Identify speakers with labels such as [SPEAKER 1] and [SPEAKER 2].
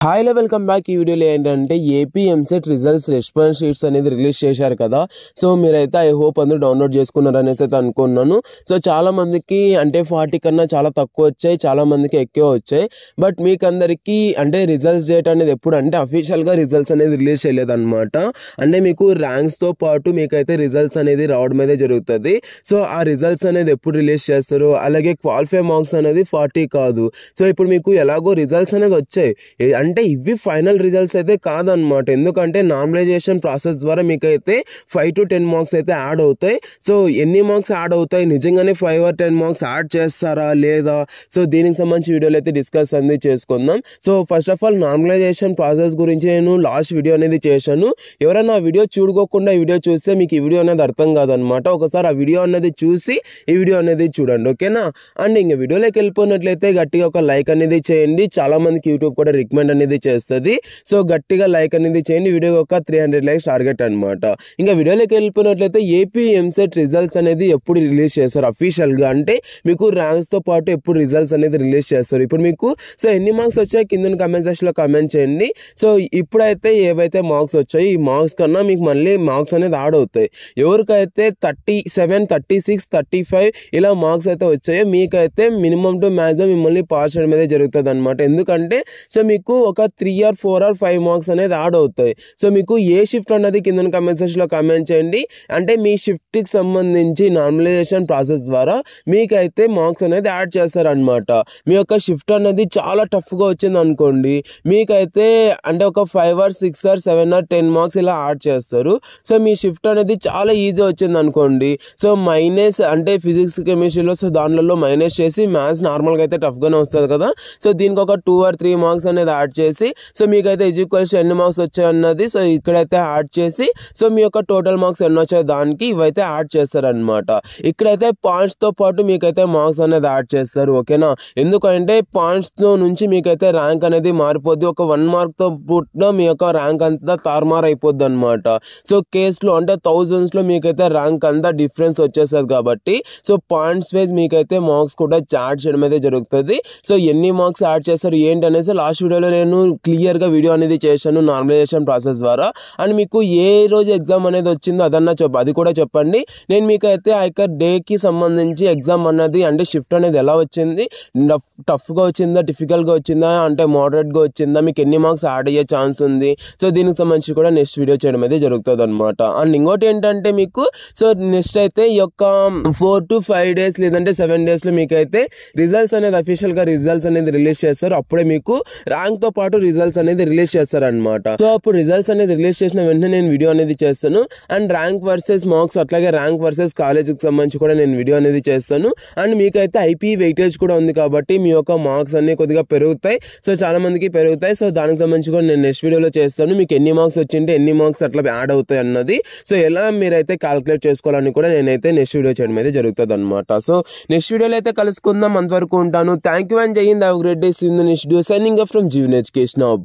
[SPEAKER 1] Hi లో welcome back. ఈ వీడియోలో ఏంటంటే AP EAMCET results response sheets అనేది రిలీజ్ చేశారు కదా. సో మీరైతే ఐ హోప్ అందరూ డౌన్లోడ్ చేసుకున్నారు అనేసి అయితే అనుకున్నాను. సో చాలా మందికి అంటే 40 కన్నా చాలా తక్కువ వచ్చాయి, చాలా మందికి ఎక్కువ వచ్చాయి. బట్ మీకు అందరికీ అంటే రిజల్ట్స్ డేట్ అనేది ఎప్పుడు అంటే అఫీషియల్గా రిజల్ట్స్ అనేది రిలీజ్ చేయలేదన్నమాట. అంటే మీకు ర్యాంక్స్తో పాటు మీకైతే రిజల్ట్స్ అనేది రావడం అయితే జరుగుతుంది. సో ఆ రిజల్ట్స్ అనేది ఎప్పుడు రిలీజ్ చేస్తారు, అలాగే క్వాలిఫై మార్క్స్ అనేది 40 కాదు. సో ఇప్పుడు మీకు ఎలాగో రిజల్ట్స్ అనేది వచ్చాయి, అంటే ఇవి ఫైనల్ రిజల్ట్స్ అయితే కాదనమాట. ఎందుకంటే నార్మలైజేషన్ ప్రాసెస్ ద్వారా మీకైతే 5 to 10 మార్క్స్ అయితే యాడ్ అవుతాయి. సో ఎన్ని మార్క్స్ యాడ్ అవుతాయి, నిజంగానే 5 or 10 మార్క్స్ యాడ్ చేస్తారా లేదా, సో దీనికి సంబంధించి వీడియోలో అయితే డిస్కస్ అనేది చేసుకుందాం. So first of all normalization process గురించి నేను లాస్ట్ వీడియో అనేది చేశాను. ఎవరైనా ఆ వీడియో చూడకోకుండా ఈ వీడియో చూస్తే మీకు ఈ వీడియో అనేది అర్థం కాదనమాట. ఒకసారి ఆ వీడియో అనేది చూసి ఈ వీడియో అనేది చూడండి, ఓకేనా. అండ్ ఇంకా వీడియోలోకి వెళ్ళిపోయినట్లయితే గట్టిగా ఒక లైక్ అనేది చేయండి. చాలా మందికి యూట్యూబ్ కూడా రికమెండ్ అనేది చేస్తుంది. సో గట్టిగా లైక్ అనేది చేయండి. వీడియో ఒక 300 లైక్స్ టార్గెట్ అనమాట. ఇంకా వీడియోలోకి వెళ్ళిపోయినట్లయితే ఏపీ ఎంసెట్ రిజల్ట్స్ అనేది ఎప్పుడు రిలీజ్ చేస్తారు అఫీషియల్గా, అంటే మీకు ర్యాంక్స్ తో పాటు ఎప్పుడు రిజల్ట్స్ అనేది రిలీజ్ చేస్తారు. ఇప్పుడు మీకు సో ఎన్ని మార్క్స్ వచ్చాయి కింద కామెంట్ సెక్షన్ లో కామెంట్ చేయండి. సో ఇప్పుడైతే ఏవైతే మార్క్స్ వచ్చాయి ఈ మార్క్స్ కన్నా మీకు మళ్ళీ మార్క్స్ అనేది యాడ్ అవుతాయి. ఎవరికైతే 37, 36, 35 ఇలా మార్క్స్ అయితే వచ్చాయో మీకైతే మినిమం టు మ్యాక్సిమం మిమ్మల్ని పాస్ చేయడం అయితే జరుగుతుంది అనమాట. ఎందుకంటే సో మీకు ఒక 3 or 4 or 5 మార్క్స్ అనేది యాడ్ అవుతాయి. సో మీకు ఏ షిఫ్ట్ అన్నది కింద కామెంట్ సెక్షన్ లో కామెంట్ చేయండి. అంటే మీ షిఫ్ట్ కి సంబంధించి నార్మలైజేషన్ ప్రాసెస్ ద్వారా మీకైతే మార్క్స్ అనేది యాడ్ చేస్తారనమాట. మీ యొక్క షిఫ్ట్ అనేది చాలా టఫ్ గా వచ్చింది అనుకోండి, మీకైతే అంటే ఒక 5 or 6 or 7 or 10 మార్క్స్ ఇలా యాడ్ చేస్తారు. సో మీ షిఫ్ట్ అనేది చాలా ఈజీ వచ్చింది అనుకోండి, సో మైనస్ అంటే ఫిజిక్స్ కెమిస్ట్రీలో సో దానిలో మైనస్ చేసి మ్యాథ్స్ నార్మల్గా అయితే టఫ్గానే వస్తుంది కదా. సో దీనికి ఒక 2 or 3 మార్క్స్ అనేది యాడ్ చేసి సో మీకైతే ఈక్వల్స్ ఎన్ని మార్క్స్ వచ్చాయి అన్నది సో ఇక్కడైతే యాడ్ చేసి సో మీ యొక్క టోటల్ మార్క్స్ ఎన్ని వచ్చాయి దానికి ఇవైతే యాడ్ చేస్తారనమాట. ఇక్కడైతే పాయింట్స్ తో పాటు మీకైతే మార్క్స్ అనేది యాడ్ చేస్తారు, ఓకేనా. ఎందుకంటే పాయింట్స్ తో నుంచి మీకైతే ర్యాంక్ అనేది మారిపోద్ది. ఒక 1 మార్క్ తో పుట్టిన మీ యొక్క ర్యాంక్ అంతా తారుమారు అయిపోద్ది అనమాట. సో కేసులో అంటే థౌజండ్స్ లో మీకైతే ర్యాంక్ అంతా డిఫరెన్స్ వచ్చేస్తుంది కాబట్టి సో పాయింట్స్ వైజ్ మీకైతే మార్క్స్ కూడా యాడ్ చేయడం అయితే జరుగుతుంది. సో ఎన్ని మార్క్స్ యాడ్ చేస్తారు ఏంటి అనేసి లాస్ట్ వీడియోలో నేను క్లియర్ గా వీడియో అనేది చేశాను నార్మలైజేషన్ ప్రాసెస్ ద్వారా. అండ్ మీకు ఏ రోజు ఎగ్జామ్ అనేది వచ్చిందో అది కూడా చెప్పండి. నేను మీకు అయితే ఆ యొక్క డే కి సంబంధించి ఎగ్జామ్ అన్నది అంటే షిఫ్ట్ అనేది ఎలా వచ్చింది, టఫ్ గా వచ్చిందా, డిఫికల్ట్ గా వచ్చిందా, అంటే మోడరేట్ గా వచ్చిందా, మీకు ఎన్ని మార్క్స్ యాడ్ అయ్యే ఛాన్స్ ఉంది, సో దీనికి సంబంధించి కూడా నెక్స్ట్ వీడియో చేయడం అయితే జరుగుతుంది అనమాట. అండ్ ఇంకోటి ఏంటంటే మీకు సో నెక్స్ట్ అయితే ఈ యొక్క 4 to 5 days లేదంటే 7 days లో మీకైతే రిజల్ట్స్ అనేది అఫీషియల్ గా రిజల్ట్స్ అనేది రిలీజ్ చేస్తారు. అప్పుడే మీకు ర్యాంక్ తో పాటు రిజల్ట్స్ అనేది రిలీజ్ చేస్తారనమాట. సో అప్పుడు రిజల్ట్స్ అనేది రిలీజ్ చేసిన వెంటనే నేను వీడియో అనేది చేస్తాను. అండ్ ర్యాంక్ వర్సెస్ మార్క్స్ అట్లాగే ర్యాంక్ వర్సెస్ కాలేజీకి సంబంధించి కూడా నేను వీడియో అనేది చేస్తాను. అండ్ మీకైతే ఐపీ వెయిటేజ్ కూడా ఉంది కాబట్టి మీ యొక్క మార్క్స్ అన్ని కొద్దిగా పెరుగుతాయి. సో చాలా మందికి పెరుగుతాయి. సో దానికి సంబంధించి కూడా నేను నెక్స్ట్ వీడియోలో చేస్తాను. మీకు ఎన్ని మార్క్స్ వచ్చింటే ఎన్ని మార్క్స్ అట్లా యాడ్ అవుతాయి అన్నది సో ఎలా మీరైతే క్యాల్కులేట్ చేసుకోవాలని కూడా నేనైతే నెక్స్ట్ వీడియో చేయడం అయితే జరుగుతుంది అనమాట. సో నెక్స్ట్ వీడియోలో అయితే కలుసుకుందాం. అంతవరకు ఉంటాను. Thank you and Jai Hind. Have a great day. See you in the next video. Signing off from Jeevan education hub.